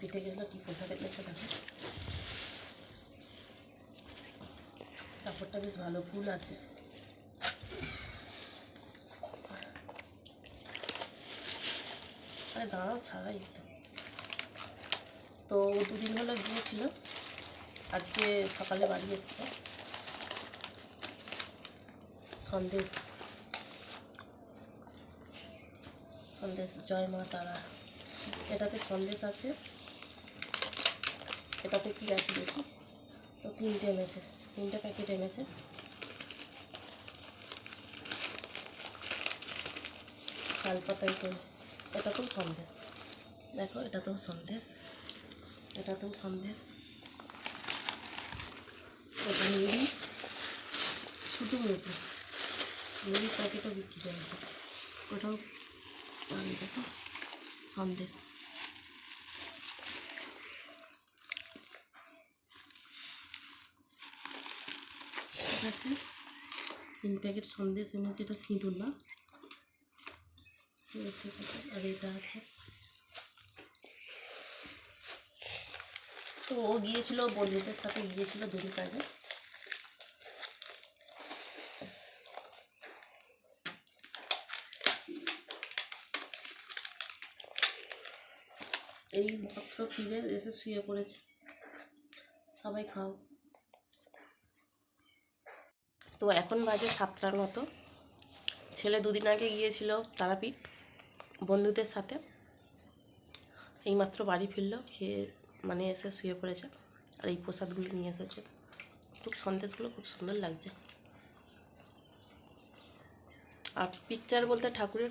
পিঠে গেছিলো কী প্রসাদ এনেছে দেখো, কাপড়টা বেশ ভালো, ফুল আছে। আরে দাঁড়াও, ছাড়াই তো 2 দিন হলো গিয়েছিল, আজকে সকালে বাড়ি এসছে। সন্দেশ সন্দেশ, জয় মা তারা, এটাতে সন্দেশ আছে। এটাতে কি আছে দেখি, তো 3টে এনেছে, 3টে প্যাকেট এনেছে। শালপাতায় তো, এটাতেও সন্দেশ, দেখো এটাতেও সন্দেশ, এটাতেও সন্দেশ। এটা মুড়ি, শুধু মুড়ি প্যাকেটও বিক্রি করেছে, ওটাও দেখো সন্দেশ। ঠিক আছে, 3 প্যাকেট সন্দেশ এনেছে, এটা সিঁদুর না, ঠিক আছে। আর এটা আছে, তো ও গিয়েছিল বন্ধুদের সাথে, গিয়েছিল দড়ি কাজে। এই মাত্র ফিরে এসে শুয়ে পড়েছে। সবাই খাও। তো এখন বাজে 7টার মতো। ছেলে 2 দিন আগে গিয়েছিল তারাপীঠ বন্ধুদের সাথে, এইমাত্র বাড়ি ফিরলো, খেয়ে মানে এসে শুয়ে পড়েছে। আর এই প্রসাদগুলো নিয়ে এসেছে, খুব সন্দেশগুলো খুব সুন্দর লাগছে। আর পিকচার বলতে ঠাকুরের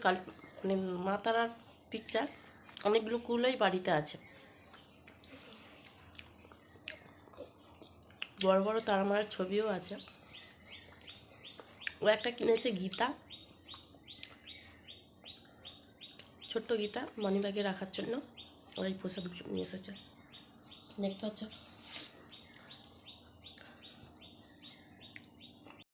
মানে মা তারার পিকচার অনেকগুলোই বাড়িতে আছে। বড় বড় তারা মায়ের ছবিও আছে। ও একটা কিনেছে গীতা, ছোট্ট গীতা, মানিব্যাগে রাখার জন্য। ওর এই প্রসাদগুলো নিয়ে এসেছে, দেখতে পাচ্ছ।